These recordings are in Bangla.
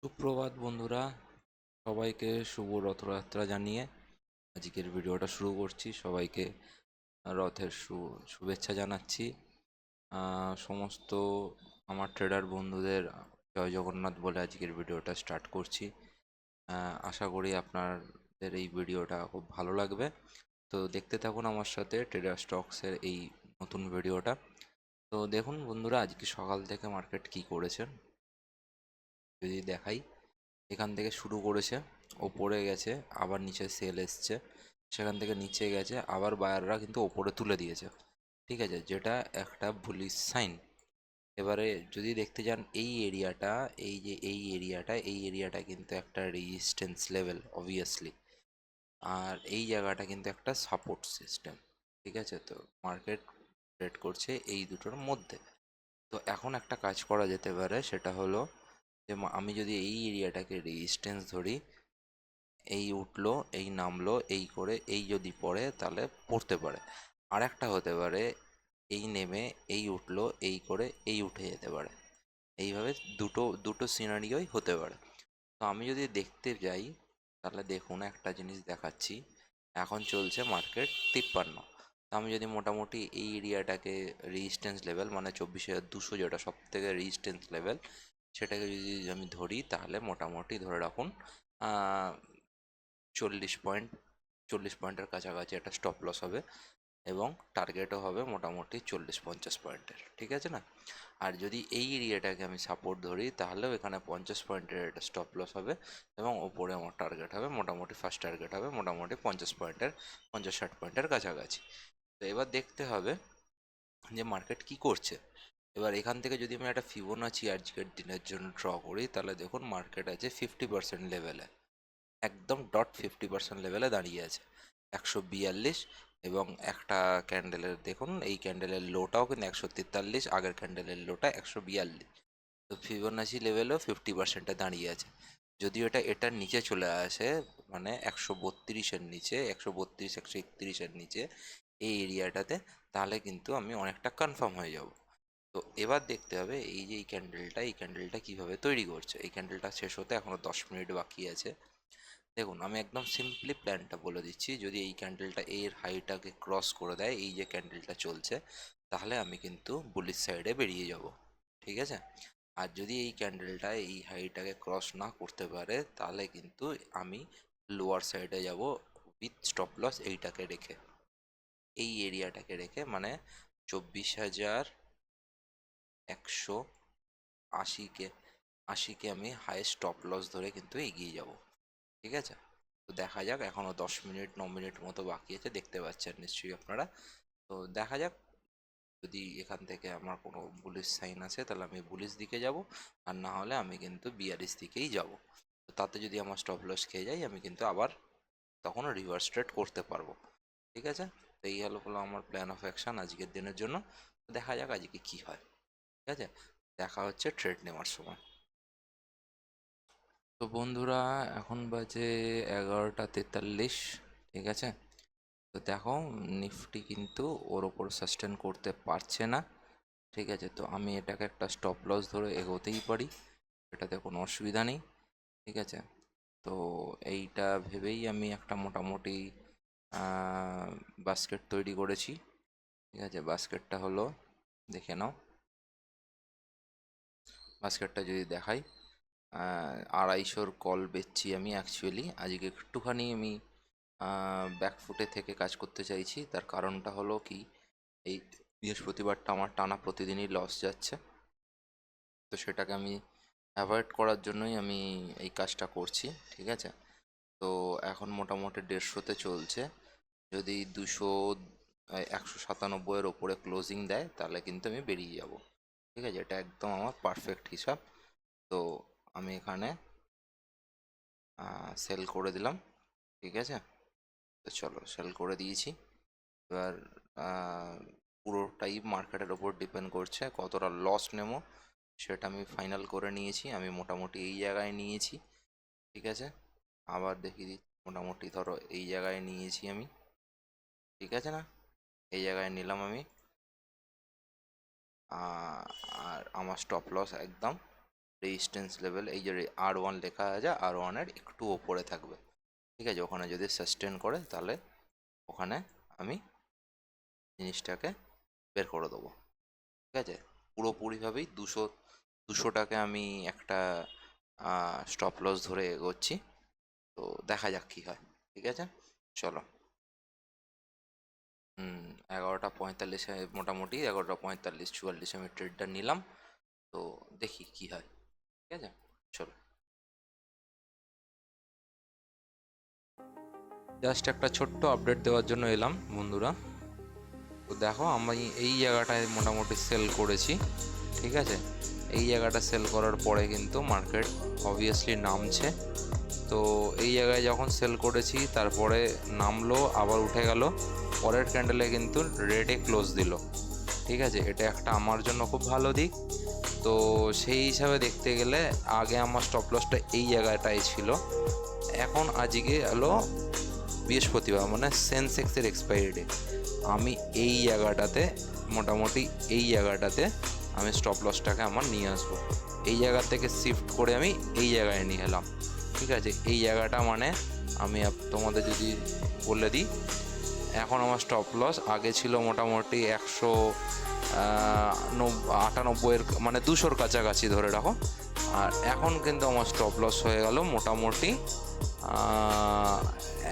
সুপ্রভাত বন্ধুরা, সবাইকে শুভ রথযাত্রা জানিয়ে আজকের ভিডিওটা শুরু করছি। সবাইকে রথের শুভেচ্ছা জানাচ্ছি। সমস্ত আমার ট্রেডার বন্ধুদের জয় জগন্নাথ বলে আজকের ভিডিওটা স্টার্ট করছি। আশা করি আপনাদের এই ভিডিওটা খুব ভালো লাগবে। তো দেখতে থাকুন আমার সাথে ট্রেডার স্টকসের এই নতুন ভিডিওটা। তো দেখুন বন্ধুরা, আজকে সকাল থেকে মার্কেট কি করেছে যদি দেখাই। এখান থেকে শুরু করেছে, ওপরে গেছে, আবার নিচে সেল এসছে, সেখান থেকে নিচে গেছে, আবার বায়াররা কিন্তু ওপরে তুলে দিয়েছে। ঠিক আছে, যেটা একটা বুলিশ সাইন। এবারে যদি দেখতে যান এই এরিয়াটা, এই এরিয়াটা কিন্তু একটা রেজিস্ট্যান্স লেভেল অবভিয়াসলি, আর এই জায়গাটা কিন্তু একটা সাপোর্ট সিস্টেম। ঠিক আছে, তো মার্কেট ট্রেড করছে এই দুটোর মধ্যে। তো এখন একটা কাজ করা যেতে পারে, সেটা হলো যে আমি যদি এই এরিয়াটাকে রেজিস্ট্যান্স ধরি, এই উঠলো, এই নামলো, এই করে এই যদি পড়ে তাহলে পড়তে পারে। আর একটা হতে পারে এই নেমে এই উঠলো, এই করে এই উঠে যেতে পারে। এইভাবে দুটো দুটো সিনারিওই হতে পারে। তো আমি যদি দেখতে যাই তাহলে দেখুন একটা জিনিস দেখাচ্ছি। এখন চলছে মার্কেট 53। তো আমি যদি মোটামুটি এই এরিয়াটাকে রেজিস্ট্যান্স লেভেল, মানে 24,200 যেটা সব থেকে রেজিস্ট্যান্স লেভেল, সেটাকে যদি আমি ধরি তাহলে মোটামুটি ধরে রাখুন 40 পয়েন্ট, 40 পয়েন্টের কাছাকাছি একটা স্টপ লস হবে, এবং টার্গেটও হবে মোটামুটি 40-50 পয়েন্টের। ঠিক আছে না? আর যদি এই এরিয়াটাকে আমি সাপোর্ট ধরি তাহলেও এখানে 50 পয়েন্টের একটা স্টপ লস হবে, এবং ওপরে আমার টার্গেট হবে মোটামুটি, ফার্স্ট টার্গেট হবে মোটামুটি 50 পয়েন্টের, 50-60 পয়েন্টের কাছাকাছি। তো এবার দেখতে হবে যে মার্কেট কি করছে। এবার এখান থেকে যদি আমি একটা ফিবোনাচি আজকের দিনের জন্য ড্র করি তাহলে দেখুন মার্কেট আছে 50% লেভেলে, একদম ডট 50% লেভেলে দাঁড়িয়ে আছে 142। এবং একটা ক্যান্ডেলের দেখুন, এই ক্যান্ডেলের লোটাও কিন্তু 143, আগের ক্যান্ডেলের লোটা 142। তো ফিবোনাচি লেভেলও 50%-এ দাঁড়িয়ে আছে। যদিও এটার নিচে চলে আসে, মানে 132-এর নিচে, 132-131-এর নিচে এই এরিয়াটাতে, তাহলে কিন্তু আমি অনেকটা কনফার্ম হয়ে যাব। তো এবার দেখতে হবে এই যে এই ক্যান্ডেলটা কিভাবে তৈরি করছে। এই ক্যান্ডেলটা শেষ হতে এখনো 10 মিনিট বাকি আছে। দেখুন আমি একদম সিম্পলি প্ল্যানটা বলে দিচ্ছি, যদি এই ক্যান্ডেলটা এর হাইটাকে ক্রস করে দেয়, এই যে ক্যান্ডেলটা চলছে, তাহলে আমি কিন্তু বুলিশ সাইডে বেরিয়ে যাব। ঠিক আছে, আর যদি এই ক্যান্ডেলটা এই হাইটাকে ক্রস না করতে পারে তাহলে কিন্তু আমি লোয়ার সাইডে যাব, উইথ স্টপ লস এইটাকে রেখে, এই এরিয়াটাকে রেখে, মানে 24,180-কে আমি হাই স্টপ লস ধরে কিন্তু এগিয়ে যাব। ঠিক আছে, তো দেখা যাক, এখনো 10 মিনিট 9 মিনিট মতো বাকি আছে, দেখতে পাচ্ছেন নিশ্চয়ই আপনারা। তো দেখা যাক, যদি এখান থেকে আমার কোনো বুলিশ সাইন আসে তাহলে আমি বুলিশ দিকে যাব, আর না হলে আমি কিন্তু বিয়ারিশ দিকেই যাব। তো তাতে যদি আমার স্টপ লস খেয়ে যাই আমি কিন্তু আবার তখন রিভার্স ট্রেড করতে পারবো। ঠিক আছে, তো এই হলো আমার প্ল্যান অফ অ্যাকশন আজকের দিনের জন্য। দেখা যাক আজকে কি হয়। ঠিক আছে, দেখা হচ্ছে ট্রেড নেওয়ার সময়। তো বন্ধুরা, এখন বাজে 11টা 43। ঠিক আছে, তো দেখো নিফটি কিন্তু ওর ওপর সাস্টেন করতে পারছে না। ঠিক আছে, তো আমি এটাকে একটা স্টপ লস ধরে এগোতেই পারি, এটাতে কোনো অসুবিধা নেই। ঠিক আছে, তো এইটা ভেবেই আমি একটা মোটামুটি বাস্কেট তৈরি করেছি। ঠিক আছে, বাস্কেটটা হলো, দেখে নাও, বাস্কেটটা যদি দেখাই, 250-র কল বেচছি আমি। অ্যাকচুয়ালি আজকে একটুখানি আমি ব্যাকফুটে থেকে কাজ করতে চাইছি। তার কারণটা হলো কি, এই বৃহস্পতিবারটা আমার টানা প্রতিদিনই লস যাচ্ছে, তো সেটাকে আমি অ্যাভয়েড করার জন্যই আমি এই কাজটা করছি। ঠিক আছে, তো এখন মোটামুটি 150-তে চলছে। যদি 197-এর ওপরে ক্লোজিং দেয় তাহলে কিন্তু আমি বেরিয়ে যাব। ঠিক আছে, এটা একদম আমার পারফেক্ট হিসাব। তো আমি এখানে সেল করে দিলাম। ঠিক আছে, তো চলো সেল করে দিয়েছি। এবার আহ, পুরোটাই মার্কেটের ওপর ডিপেন্ড করছে কতটা লস নেবো, সেটা আমি ফাইনাল করে নিয়েছি। আমি মোটামুটি এই জায়গায় নিয়েছি। ঠিক আছে, আবার দেখিয়ে দিচ্ছি, মোটামুটি ধরো এই জায়গায় নিয়েছি আমি। ঠিক আছে না, এই জায়গায় নিলাম আমি। আর আমার স্টপ লস একদম রেজিস্ট্যান্স লেভেল, এই যে R1 লেখা আছে, R1-এর একটু ওপরে থাকবে, ঠিক আছে। ওখানে যদি সাস্টেন করে তাহলে ওখানে আমি জিনিসটাকে বের করে দেবো, ঠিক আছে। পুরোপুরিভাবেই 200টাকে আমি একটা স্টপ লস ধরে এগোচ্ছি, তো দেখা যাক কী হয়, ঠিক আছে। চলো 11:45 মোটামুটি 11:45-44 আমি ট্রেডটা নিলাম, তো দেখি কি হয়, ঠিক আছে। চলো জাস্ট একটা ছোট্ট আপডেট দেওয়ার জন্য এলাম বন্ধুরা। তো দেখো আমি এই জায়গাটায় মোটামুটি সেল করেছি, ঠিক আছে। এই জায়গাটা সেল করার পরে কিন্তু মার্কেট অবভিয়াসলি নামছে, তো এই জায়গায় যখন সেল করেছি তারপরে নামলো, আবার উঠে গেল, পরের ক্যান্ডেলে কিন্তু রেডে ক্লোজ দিল, ঠিক আছে। এটা একটা আমার জন্য খুব ভালো দিক। তো সেই হিসাবে দেখতে গেলে আগে আমার স্টপ লসটা এই জায়গাটায় ছিল, এখন আজকে হলো বৃহস্পতিবার, মানে সেন্সেক্সের এক্সপায়ারি ডে। আমি এই জায়গাটাতে মোটামুটি এই জায়গাটাতে আমি স্টপ লসটাকে আমার নিয়ে আসবো, এই জায়গা থেকে শিফট করে আমি এই জায়গায় নিয়ে এলাম, ঠিক আছে। এই জায়গাটা মানে আমি তোমাদের যদি বলে দিই, এখন আমার স্টপ লস আগে ছিল মোটামুটি 198-এর মানে 200-র কাছাকাছি ধরে রাখো, আর এখন কিন্তু আমার স্টপ লস হয়ে গেল মোটামুটি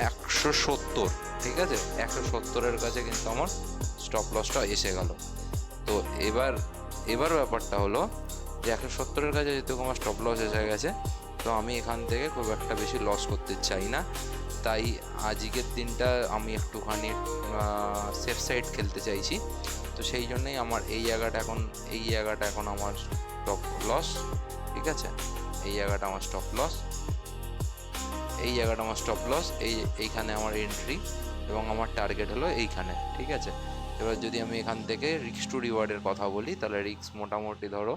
170, ঠিক আছে। 170-এর কাছে কিন্তু আমার স্টপ লসটা এসে গেল। তো এবার ব্যাপারটা হলো যে 170-এর কাছে যেহেতু আমার স্টপ লস এসে গেছে, তো আমি এখান থেকে খুব একটা বেশি লস করতে চাই না, তাই আজকের দিনটা আমি একটুখানি সেফ সাইড খেলতে চাইছি। তো সেই জন্যই আমার এই জায়গাটা এখন আমার স্টপ লস, ঠিক আছে। এই জায়গাটা আমার স্টপ লস, এইখানে আমার এন্ট্রি, এবং আমার টার্গেট হলো এইখানে, ঠিক আছে। এবার যদি আমি এখান থেকে রিস্ক টু রিওয়ার্ডের কথা বলি, তাহলে রিস্ক মোটামুটি ধরো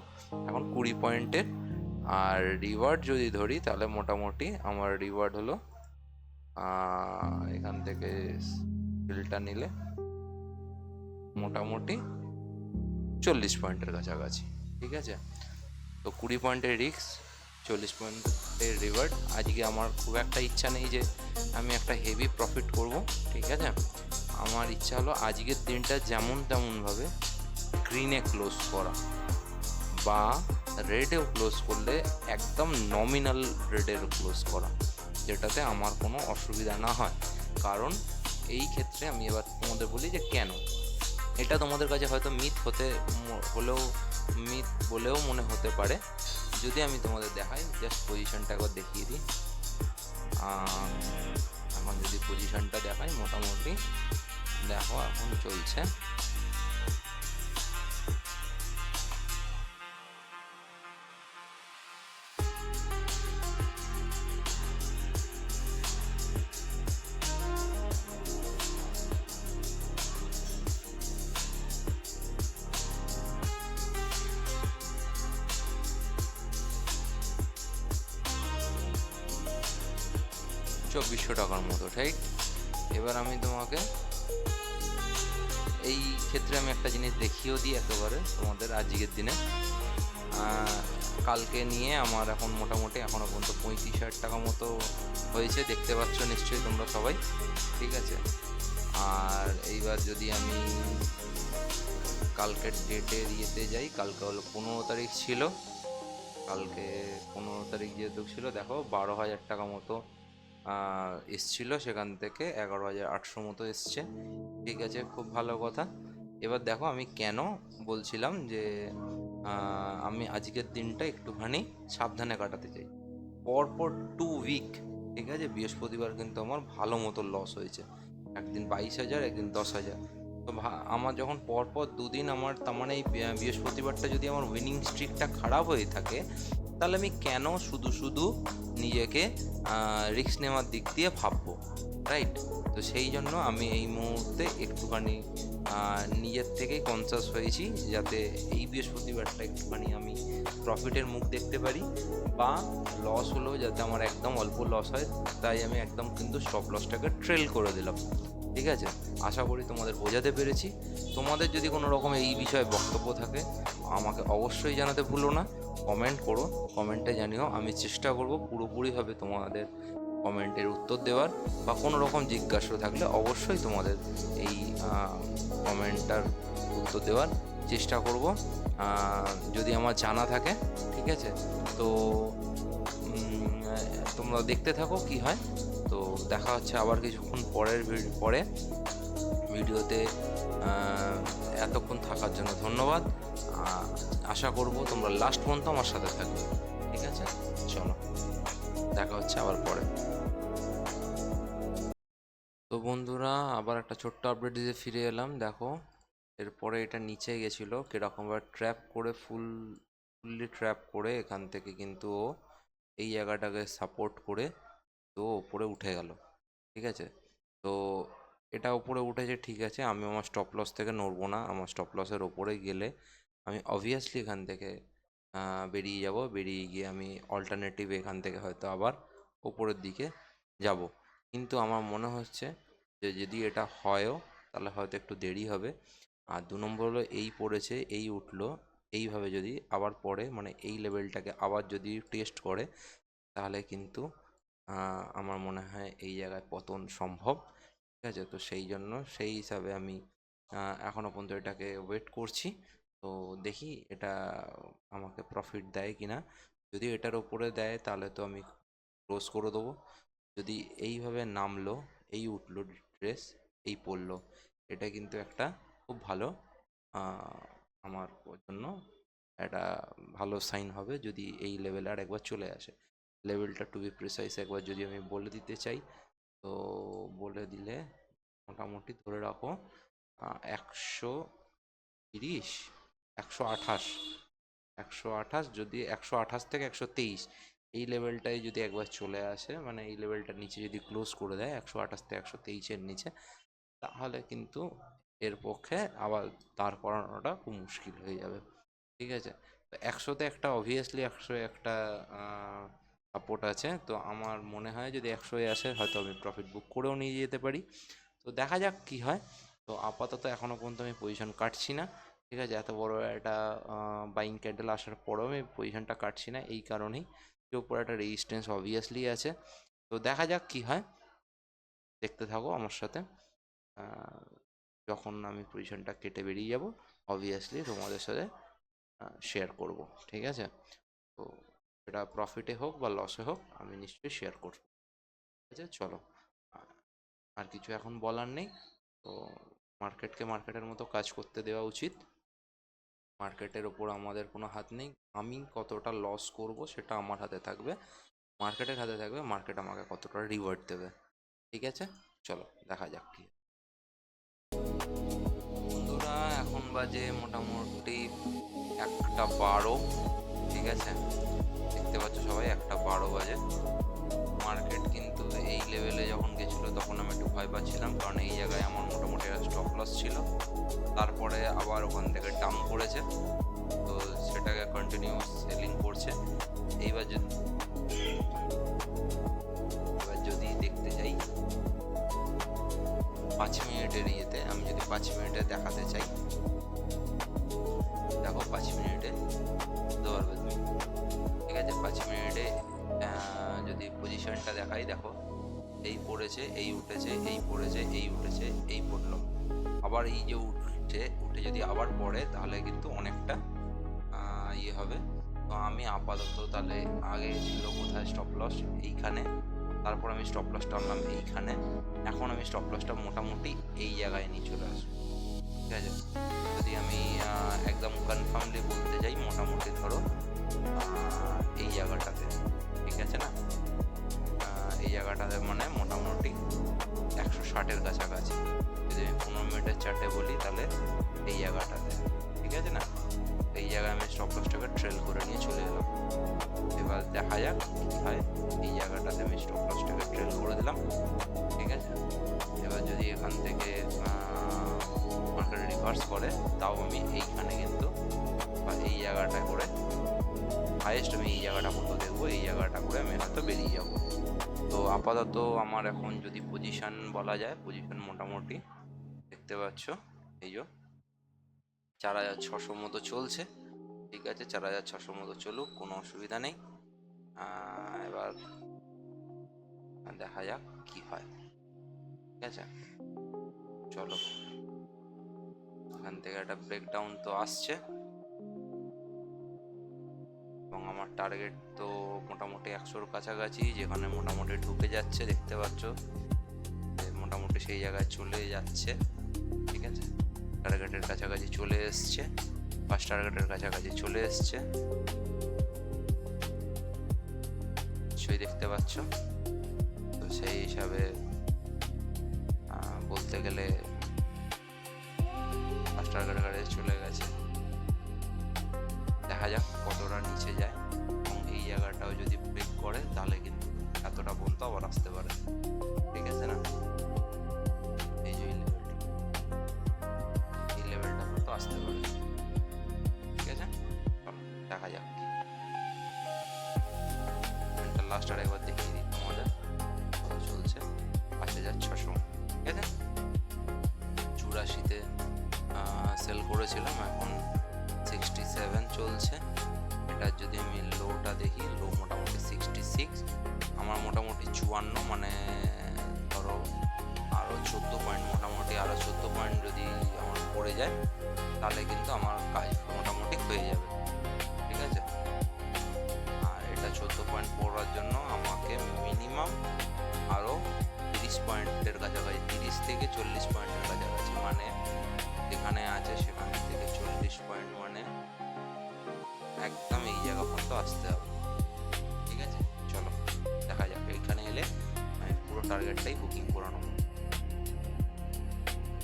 এখন 20 পয়েন্টের, আর রিওয়ার্ড যদি ধরি তাহলে মোটামুটি আমার রিওয়ার্ড হলো এখান থেকে ফিলটা নিলে মোটামুটি 40 পয়েন্টের কাছাকাছি, ঠিক আছে। তো 20 পয়েন্টের রিস্ক, 40 পয়েন্টের রিওয়ার্ড। আজকে আমার খুব একটা ইচ্ছা নেই যে আমি একটা হেভি প্রফিট করব, ঠিক আছে। আমার ইচ্ছা হলো আজকের দিনটা যেমন তেমনভাবে গ্রিনে ক্লোজ করা, বা রেডেও ক্লোজ করলে একদম নমিনাল রেডের ক্লোজ করা, যেটাতে আমার কোনো অসুবিধা না হয়। কারণ এই ক্ষেত্রে আমি এবার তোমাদের বলি যে কেন, এটা তোমাদের কাছে হয়তো মিথ বলেও মনে হতে পারে। যদি আমি তোমাদের দেখাই, জাস্ট পজিশনটা একবার দেখিয়ে দিই। এখন যদি পজিশনটা দেখাই, মোটামুটি দেখো এখন চলছে টাকার মতো, ঠিক। এবার আমি তোমাকে এই ক্ষেত্রে আমি একটা জিনিস দেখিয়েও দিই একেবারে তোমাদের আজকের দিনে। কালকে নিয়ে আমার এখন মোটামুটি এখনও পর্যন্ত 35,000 টাকা মতো হয়েছে, দেখতে পাচ্ছ নিশ্চয়ই তোমরা সবাই, ঠিক আছে। আর এইবার যদি আমি কালকের ডেটের ইয়েতে যাই, কালকে হলো 15 তারিখ ছিল, কালকে 15 তারিখ যেহেতু ছিল, দেখো 12,000 টাকা মতো এসছিল, সেখান থেকে 11,800 মতো এসছে, ঠিক আছে। খুব ভালো কথা। এবার দেখো আমি কেন বলছিলাম যে আমি আজকের দিনটা একটুখানি সাবধানে কাটাতে চাই। পরপর 2 উইক, ঠিক আছে, বৃহস্পতিবার কিন্তু আমার ভালো মতো লস হয়েছে, একদিন 22,000, একদিন 10,000। তো আমার যখন পরপর 2 দিন আমার, তার মানে এই বৃহস্পতিবারটা যদি আমার উইনিং স্ট্রিকটা খারাপ হয়ে থাকে, তাহলে আমি কেন শুধু নিজেকে রিস্ক নেওয়ার দিক দিয়ে ভাববো, রাইট। তো সেই জন্য আমি এই মুহূর্তে একটুখানি নিজের থেকেই কনসাস হয়েছি, যাতে এই বৃহস্পতিবারটা একটুখানি আমি প্রফিটের মুখ দেখতে পারি, বা লস হলেও যাতে আমার একদম অল্প লস হয়, তাই আমি একদম কিন্তু স্টপ লসটাকে ট্রেল করে দিলাম। ঠিক আছে, আশা করি তোমাদের বোঝাতে পেরেছি। তোমাদের যদি কোনো রকম এই বিষয়ে বক্তব্য থাকে আমাকে অবশ্যই জানাতে ভুলো না, কমেন্ট করো, কমেন্টে জানিও। আমি চেষ্টা করব পুরোপুরিভাবে তোমাদের কমেন্টের উত্তর দেওয়ার, বা কোনো রকম জিজ্ঞাসা থাকলে অবশ্যই তোমাদের এই কমেন্টটার উত্তর দেওয়ার চেষ্টা করব, যদি আমার জানা থাকে। ঠিক আছে, তো তোমরা দেখতে থাকো কি হয়। তো দেখা হচ্ছে আবার কিছুক্ষণ পরে ভিডিওতে। এতক্ষণ থাকার জন্য ধন্যবাদ। আশা করব তোমরা লাস্ট পর্যন্ত আমার সাথে থাকবে। ঠিক আছে, চলো দেখা হচ্ছে আবার পরে। তো বন্ধুরা, আবার একটা ছোট্ট আপডেট দিয়ে ফিরে এলাম। দেখো, এরপরে এটা নিচে গেছিলো কীরকমভাবে ট্র্যাপ করে, ফুললি ট্র্যাপ করে এখান থেকে কিন্তু ও এই জায়গাটাকে সাপোর্ট করে তো ওপরে উঠে গেল। ঠিক আছে, তো এটা ওপরে উঠেছে, ঠিক আছে, আমি আমার স্টপ লস থেকে নড়বো না। আমার স্টপ লসের ওপরে গেলে আমি অবভিয়াসলি এখান থেকে বেরিয়ে যাব। বেরিয়ে গিয়ে আমি অল্টারনেটিভ এখান থেকে হয়তো আবার ওপরের দিকে যাব। কিন্তু আমার মনে হচ্ছে যে যদি এটা হয়ও তাহলে হয়তো একটু দেরি হবে। আর 2 নম্বর হলো এই পড়েছে, এই উঠলো, এইভাবে যদি আবার পড়ে, মানে এই লেভেলটাকে আবার যদি টেস্ট করে, তাহলে কিন্তু আমার মনে হয় এই জায়গায় পতন সম্ভব। ঠিক আছে, তো সেই জন্য সেই হিসাবে আমি এখনও পর্যন্ত এটাকে ওয়েট করছি। তো দেখি এটা আমাকে প্রফিট দেয় কি না। যদি এটার ওপরে দেয় তাহলে তো আমি ক্লোজ করে দেবো। যদি এইভাবে নামলো, এই উঠলো ড্রেস, এই পড়লো, এটা কিন্তু একটা খুব ভালো আমার জন্য একটা ভালো সাইন হবে যদি এই লেভেলে আর একবার চলে আসে। লেভেলটা টু বি প্রিসাইজ একবার যদি আমি বলে দিতে চাই, তো বলে দিলে মোটামুটি ধরে রাখো 130, 128, 128, যদি 128 থেকে 123 এই লেভেলটাই যদি একবার চলে আসে, মানে এই লেভেলটার নিচে যদি ক্লোজ করে দেয় 128 থেকে 123-এর নিচে, তাহলে কিন্তু এর পক্ষে আবার দাঁড় করানোটা খুব মুশকিল হয়ে যাবে। ঠিক আছে, তো 100-তে একটা অবভিয়াসলি 100 একটা সাপোর্ট আছে। তো আমার মনে হয় যদি 100-এ আসে হয়তো আমি প্রফিট বুক করেও নিয়ে যেতে পারি। তো দেখা যাক কি হয়। তো আপাতত এখনও পর্যন্ত আমি পজিশন কাটছি না। ঠিক আছে, এত বড় একটা বাইং ক্যান্ডেল আসার পরেও আমি পজিশনটা কাটছি না এই কারণেই যে উপরে একটা রেজিস্ট্যান্স অবভিয়াসলি আছে। তো দেখা যাক কি হয়, দেখতে থাকো আমার সাথে। যখন আমি পজিশনটা কেটে বেরিয়ে যাব অবভিয়াসলি তোমাদের সাথে শেয়ার করব। ঠিক আছে, তো সেটা প্রফিটে হোক বা লসে হোক আমি নিশ্চয়ই শেয়ার করব। ঠিক আছে, চলো, আর কিছু এখন বলার নেই। তো মার্কেটকে মার্কেটের মতো কাজ করতে দেওয়া উচিত। মার্কেটের ওপর আমাদের কোনো হাত নেই। আমি কতটা লস করব সেটা আমার হাতে থাকবে, মার্কেটের হাতে থাকবে মার্কেট আমাকে কতটা রিওয়ার্ড দেবে। ঠিক আছে, চলো দেখা যাক কি। বন্ধুরা, এখন বাজে মোটামুটি 1:12। ঠিক আছে, দেখতে পাচ্ছ সবাই 1:12 বাজে। মার্কেট কিন্তু এই লেভেলে যখন গেছিলো তখন আমি একটু ভয় পাচ্ছিলাম, কারণ এই জায়গায় আমার মোটামুটি একটা স্টপ লস ছিল। তারপরে আবার ওখান থেকে ডাউন করেছে, তো সেটাকে কন্টিনিউ সেলিং করছে। এবার যদি দেখতে যাই 5 মিনিটের ইয়েতে, আমি যদি 5 মিনিটে দেখাতে চাই, দেখো 5 মিনিটে বুঝতে পারবে তুমি। ঠিক আছে, 5 মিনিটে যদি পজিশনটা দেখাই, দেখো এই পড়েছে, এই উঠেছে, এই পড়েছে, এই উঠেছে, এই পড়লো, আবার এই যে উঠে যদি আবার পড়ে তাহলে কিন্তু অনেকটা ইয়ে হবে। তো আমি আপাতত তাহলে আগে ছিল কোথায় স্টপ লস, এইখানে, তারপর আমি স্টপ লসটা আনলাম এইখানে। এখন আমি স্টপ লসটা মোটামুটি এই জায়গায় নিয়ে চলে আসবো। ঠিক আছে, যদি আমি একদম কনফার্মলি বলতে যাই, মোটামুটি ধরো এই জায়গাটাতে। ঠিক আছে না, এই জায়গাটাতে মানে মোটামুটি 160-এর কাছাকাছি। যদি আমি 15 মিনিটের চার্টে বলি তাহলে এই জায়গাটাতে। ঠিক আছে না, এই জায়গায় আমি স্টপ লসটাকে ট্রেল করে নিয়ে চলে এলাম। এবার দেখা যাক কী হয়। এই জায়গাটাতে আমি স্টপ লসটাকে ট্রেল করে দিলাম। ঠিক আছে, এবার যদি এখান থেকে মার্কেট রিভার্স করে, তাও আমি এইখানে কিন্তু বা এই জায়গাটায় করে হাইয়েস্ট আমি এই জায়গাটা মতো দেখবো, এই জায়গাটা করে আমি হয়তো বেরিয়ে যাব। তো আপাতত আমার এখন যদি পজিশন বলা যায়, পজিশন মোটামুটি দেখতে পাচ্ছ এই যে 4600 মতো চলছে। ঠিক আছে, 4600 মতো চলুক, কোনো অসুবিধা নেই। এবার দেখা যাক কি হয়। ঠিক আছে, চলো এখান থেকে একটা ব্রেকডাউন তো আসছে এবং আমার টার্গেট তো মোটামুটি 100-র কাছাকাছি, যেখানে মোটামুটি ঢুকে যাচ্ছে, দেখতে পাচ্ছ মোটামুটি সেই জায়গায় চলে যাচ্ছে। ঠিক আছে, টার্গেটের কাছাকাছি চলে এসছে, ফার্স্ট টার্গেটের কাছাকাছি চলে এসছে, সেই দেখতে পাচ্ছ। তো সেই হিসাবে বলতে গেলে ফার্স্ট টার্গেটের কাছে চলে গেছে। দেখা যাক কতটা নিচে যায়, এবং এই জায়গাটাও যদি ব্রেক করে তাহলে কিন্তু এতটা পর্যন্ত আবার আসতে পারে। ঠিক আছে না, এই যে এই লেভেলটা পর্যন্ত আসতে পারে। ঠিক আছে, দেখা যাক লাস্ট আর একবার দেখিয়ে দিই তোমাদের কত চলছে। 5600। ঠিক আছে, 84-তে সেল করেছিলাম, এখন 67 চলছে। এটার যদি আমি লোটা দেখি, লো মোটামুটি 66, আমার মোটামুটি 54, মানে ধরো আরও 14 পয়েন্ট, মোটামুটি আরও 14 পয়েন্ট যদি আমার পড়ে যায় তাহলে কিন্তু আমার কাজ মোটামুটি হয়ে যাবে। ঠিক আছে, আর এটা 14 পয়েন্ট পড়ার জন্য আমাকে মিনিমাম আরও 30 পয়েন্টের কাছাকাছি, 30 থেকে 40 পয়েন্টের কাছাকাছি, মানে যেখানে আছে সেখান থেকে 40 পয়েন্ট, মানে একদম এই জায়গা পর্যন্ত আসতে হবে। ঠিক আছে, চলো দেখা যাক। এইখানে এলে আমি পুরো টার্গেটটাই বুকিং করে নেব,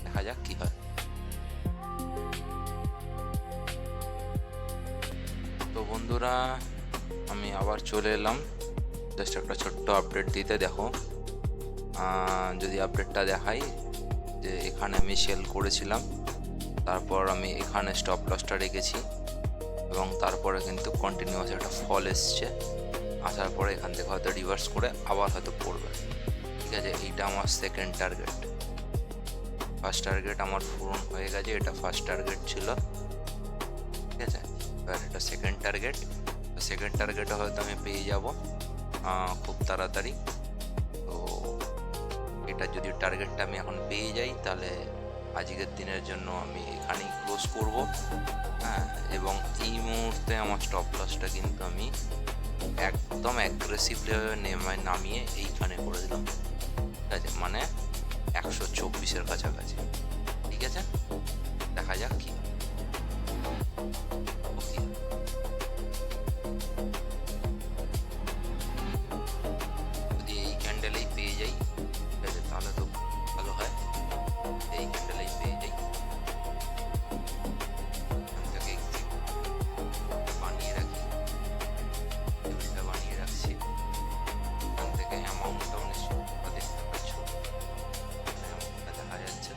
দেখা যাক কি হয়। তো বন্ধুরা, আমি আবার চলে এলাম জাস্ট একটা ছোট্ট আপডেট দিতে। দেখো, যদি আপডেটটা দেখাই, যে এখানে আমি সেল করেছিলাম, তারপর আমি এখানে স্টপ লসটা রেখেছি, এবং তারপরে কিন্তু কন্টিনিউয়াস একটা ফল এসছে, আসার পরে এখান থেকে হয়তো রিভার্স করে আবার হয়তো পড়বে। ঠিক আছে, এইটা আমার সেকেন্ড টার্গেট। ফার্স্ট টার্গেট আমার পূরণ হয়ে গেছে, এটা ফার্স্ট টার্গেট ছিল। ঠিক আছে, এবার এটা সেকেন্ড টার্গেট। সেকেন্ড টার্গেটে হয়তো আমি পেয়ে যাব খুব তাড়াতাড়ি। তো এটা যদি টার্গেটটা আমি এখন পেয়ে যাই তাহলে আজকের দিনের জন্য আমি এখানেই ক্লোজ করব। হ্যাঁ, এবং এই মুহূর্তে আমার স্টপ লসটা কিন্তু আমি একদম অ্যাগ্রেসিভলি নামিয়ে এইখানে করে দিলাম। ঠিক আছে, মানে 124-এর কাছাকাছি। ঠিক আছে, দেখা যাক কি। যদি এই ক্যান্ডেলেই পেয়ে যাই, ঠিক আছে, তাহলে তো ভালো হয়। এই ক্যান্ডেলেই পেয়ে যাই, বানিয়ে রাখি, বানিয়ে রাখছি। এখান থেকে অ্যামাউন্টটাও নিশ্চয় দেখতে পাচ্ছ, অ্যামাউন্টটা দেখা যাচ্ছে।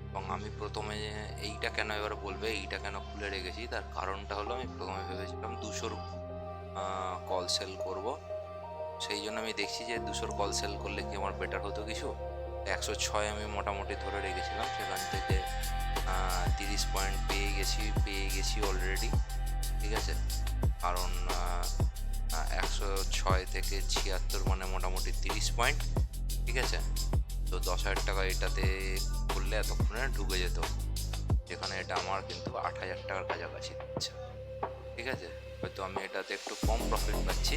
এবং আমি প্রথমে এইটা কেন, এবার বলবে এইটা কেন খুলে রেখেছি, তার কারণটা হলো আমি প্রথমে ভেবেছিলাম 200 কল সেল করব, সেই জন্য আমি দেখছি যে 200 কল সেল করলে কি আমার বেটার হতো কিছু। 106 আমি মোটামুটি ধরে রেখেছিলাম, সেখান থেকে 30 পয়েন্ট পেয়ে গেছি অলরেডি। ঠিক আছে, কারণ 106 থেকে 76 মানে মোটামুটি 30 পয়েন্ট। ঠিক আছে, তো 10,000 টাকা এটাতে করলে এতক্ষণে ঢুকে যেত, যেখানে এটা আমার কিন্তু 8,000 টাকার কাছাকাছি দিচ্ছে। ঠিক আছে, হয়তো আমি এটাতে একটু কম প্রফিট পাচ্ছি,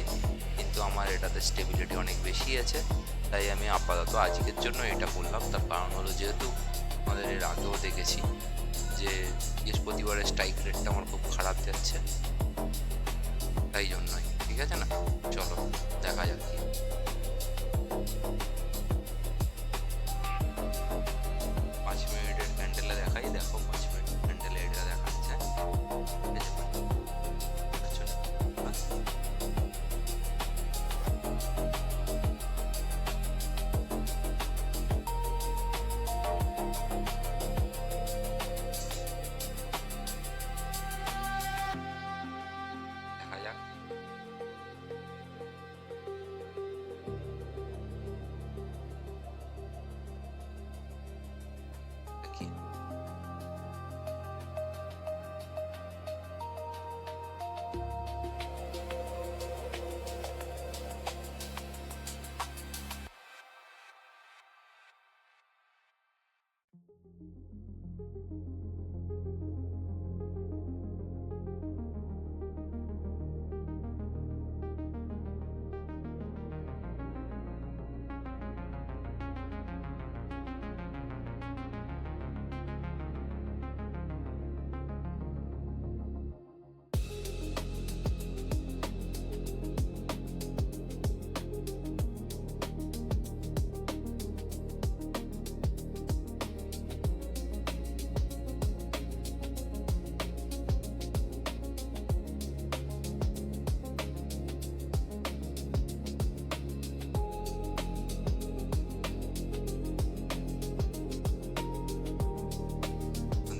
কিন্তু আমার এটাতে স্টেবিলিটি অনেক বেশি আছে, তাই আমি আপাতত আজকের জন্য এটা করলাম। তার কারণ হলো, যেহেতু আমাদের এর আগেও দেখেছি যে বৃহস্পতিবারের স্ট্রাইক রেটটা আমার খুব খারাপ যাচ্ছে, তাই জন্যই। ঠিক আছে না, চলো দেখা যাক কি। 5 মিনিটের ক্যান্ডেলে দেখাই, দেখো 5 মিনিট ক্যান্ডেলে এটা দেখাচ্ছে।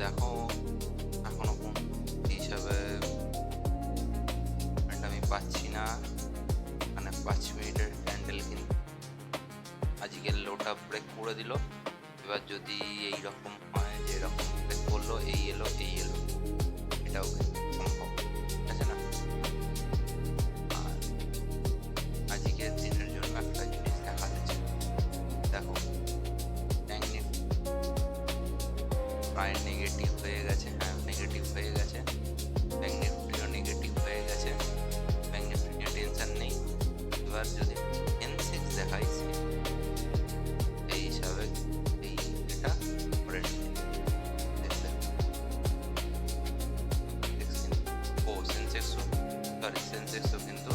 দেখো এখনো কোন হিসাবে আমি পাচ্ছি না, মানে 5 মিনিটের ক্যান্ডেল কিন্তু আজকের লোটা ব্রেক করে দিল। এবার যদি এইরকম হয় যে এরকম ব্রেক করলো, এই এলো, এটাও সম্ভব, ঠিক আছে না? আর আজকের দিনের জন্য একটা জিনিস দেখা যাচ্ছে, দেখো প্রায় নেগেটিভ হয়ে গেছে, হ্যাঁ নেগেটিভ হয়ে গেছে, ব্যাঙ্ক নিফটিও নেগেটিভ হয়ে গেছে, ব্যাঙ্ক নিফটি নিয়ে টেনশন নেই। এবার যদি সেন্সেক্স দেখাই এই হিসাবে এই এটা করে সেন্সেক্সও কিন্তু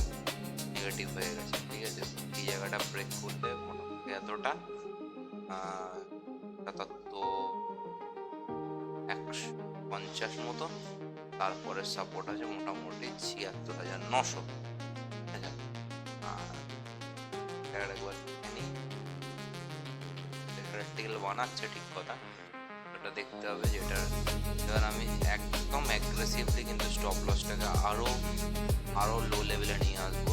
নেগেটিভ হয়ে গেছে, ঠিক আছে? এই জায়গাটা ব্রেক করলে মোটামুটি এতটা 150 মতো, তারপরে সাপোর্ট আছে মোটামুটি 76,900, ঠিক আছে? আর একবার প্র্যাকটিক্যাল বানাচ্ছে ঠিক কথা, ওটা দেখতে হবে যেটা। এবার আমি একদম অ্যাগ্রেসিভলি কিন্তু স্টপ লসটাকে আরো লো লেভেলে নিয়ে আসবো,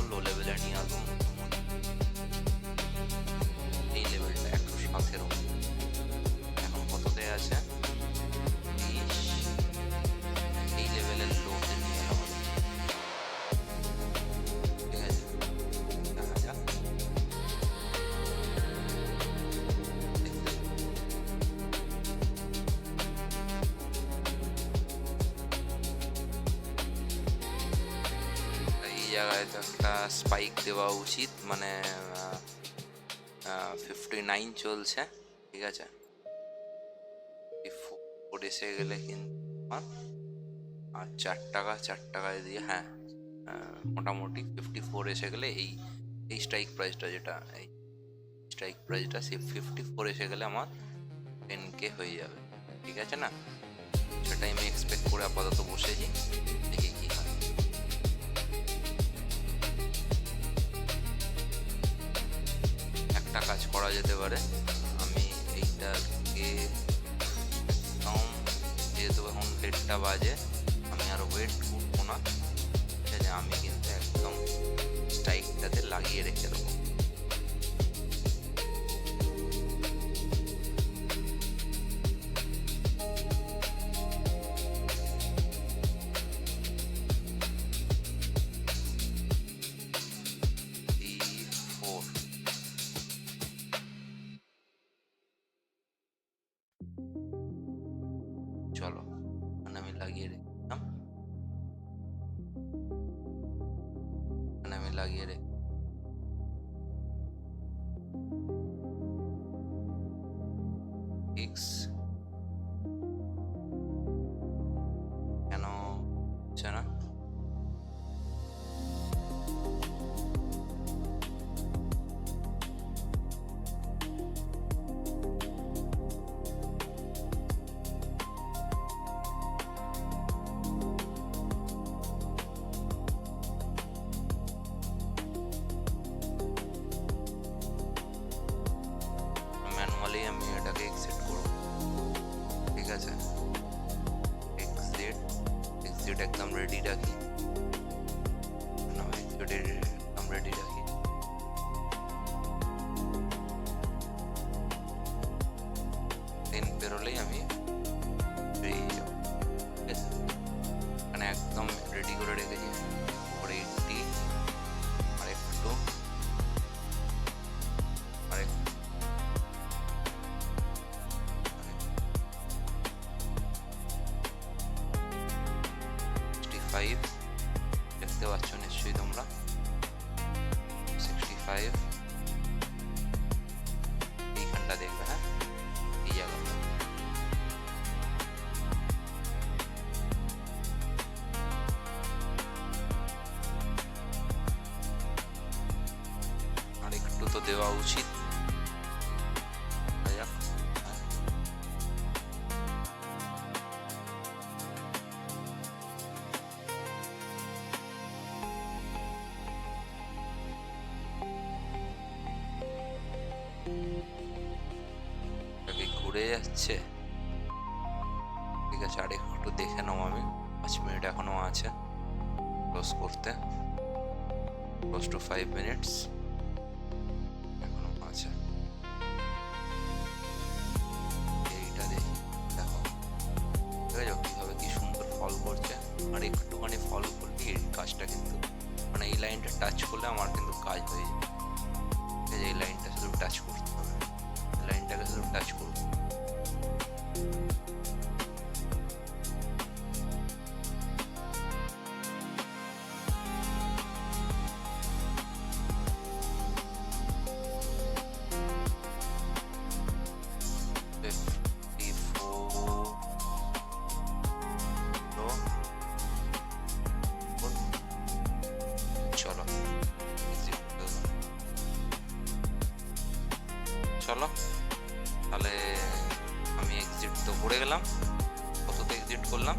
এই লেভেলটা 117 এখন কততে আছে, এই লেভেলের লোতে নিয়ে এলাম, ঠিক আছে? দেখা যাক। এই জায়গায় তো একটা স্পাইক দেওয়া উচিত, মানে 59 চলছে, ঠিক আছে? এসে গেলে কিন্তু আর 4 টাকা দিয়ে, হ্যাঁ মোটামুটি 54 এসে গেলে এই স্ট্রাইক প্রাইসটা, যেটা এই স্ট্রাইক প্রাইসটা, সেই 54 এসে গেলে আমার 10K হয়ে যাবে, ঠিক আছে না? সেটাই আমি এক্সপেক্ট করে আপাতত বসেছি, দেখি কি হয়। একটা কাজ করা যেতে পারে, আমি এইটাকে যেহেতু এখন 1:30 বাজে, আমি আরো ওয়েট করবো না, ঠিক আছে? আমি কিন্তু একদম স্ট্রাইকটাতে লাগিয়ে রেখে দেবো। চলো আমি লাগিয়ে রেখেছিলাম, আমি লাগিয়ে রেখে ফিক্স কেন হচ্ছে না? ম্যানুয়ালি আমি এটাকে এক্সিট করব, ঠিক আছে? এক্সিট একদম রেডি রাখি, একদম রেডি রাখি। বেরোলেই আমি বেরিয়ে যাবো, ঠিক আছে? মানে একদম রেডি করে রেখেছি, 480 আর একটু 65 দেখতে পাচ্ছ নিশ্চয়ই তোমরা, 65 এইখানটা দেখবে, হ্যাঁ এই জায়গাটা। আর একটু তো দেওয়া উচিত, ঘুরে যাচ্ছে। ঠিক আছে, আর একটু দেখে নাও, আমি 5 মিনিট এখনো আছে ক্লোজ করতে, ক্লোজ টু 5 মিনিটস এখনো আছে। এইটা দেখি, দেখো কিভাবে কি সুন্দর ফল করছে। আর একটুখানি ফল করলে এই কাজটা কিন্তু মানে এই লাইনটা টাচ করলে আমার কিন্তু কাজ হয়ে যাবে। এই লাইনটা শুধু টাচ করতে হবে, লাইনটাকে শুধু টাচ করবো। চলো তাহলে আমি এক্সিট তো করে গেলাম। কততে এক্সিট করলাম?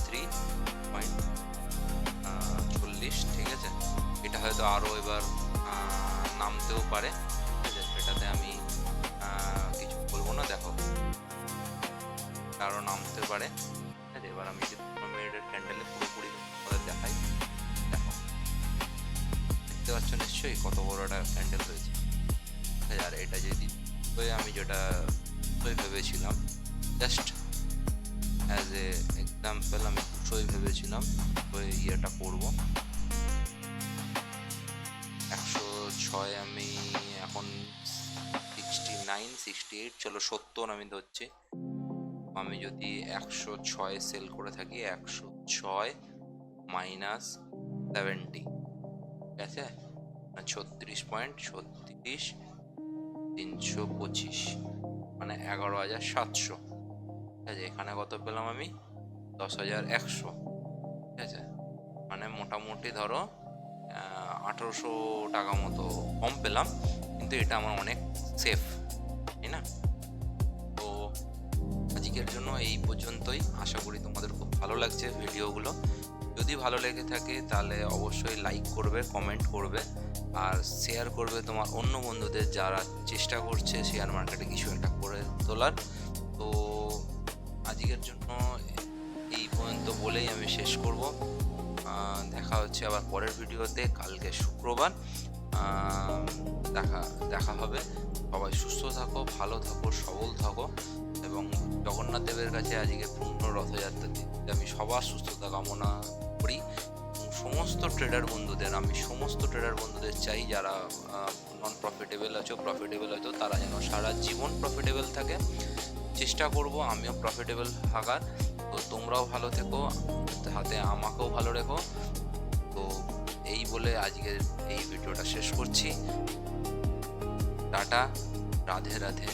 3.40। ঠিক আছে, এটা হয়তো আরও এবার নামতেও পারে, ঠিক আছে, সেটাতে আমি কিছু বলবো না। দেখো আরও নামতে পারে, ঠিক আছে। এবার আমি যে 15 মিনিটের ক্যান্ডেলে পুরোপুরি দেখাই। দেখো দেখতে পাচ্ছ নিশ্চয়ই কত বড় একটা ক্যান্ডেল হয়েছে। আর এটা যদি আমি যেটা ভেবেছিলাম, জাস্ট অ্যাজ এ এক্সাম্পল আমি 200 ভেবেছিলাম, ওই ইয়েটা করবো 106। আমি এখন 69, 68, চলো 70 আমি ধরছি। আমি যদি 106 সেল করে থাকি, 106 মাইনাস 70, ঠিক আছে, 36.36, 325 মানে 11,700। ঠিক আছে, এখানে কত পেলাম আমি? 10,100। ঠিক আছে, মানে মোটামুটি ধরো 1800 টাকা মতো কম পেলাম, কিন্তু এটা আমার অনেক সেফ, তাই না? তো আজকের জন্য এই পর্যন্তই। আশা করি তোমাদের খুব ভালো লাগছে ভিডিওগুলো। যদি ভালো লেগে থাকে তাহলে অবশ্যই লাইক করবে, কমেন্ট করবে, আর শেয়ার করবে তোমার অন্য বন্ধুদের যারা চেষ্টা করছে শেয়ার মার্কেটে কিছু একটা করে তোলার। তো আজকের জন্য এই পর্যন্ত বলেই আমি শেষ করব। দেখা হচ্ছে আবার পরের ভিডিওতে, কালকে শুক্রবার দেখা হবে। সবাই সুস্থ থাকো, ভালো থাকো, সবল থাকো, এবং জগন্নাথ দেবের কাছে আজকে পূর্ণ রথযাত্রাতে আমি সবার সুস্থতা কামনা করি। সমস্ত ট্রেডার বন্ধুদের চাই যারা নন প্রফিটেবল আছো, প্রফিটেবল হয়তো তারা যেন সারা জীবন প্রফিটেবল থাকে। চেষ্টা করব আমিও প্রফিটেবল থাকার। তো তোমরাও ভালো থেকো, হাতে আমাকেও ভালো রেখো। তো এই বলে আজকের এই ভিডিওটা শেষ করছি। টাটা, রাধে রাধে।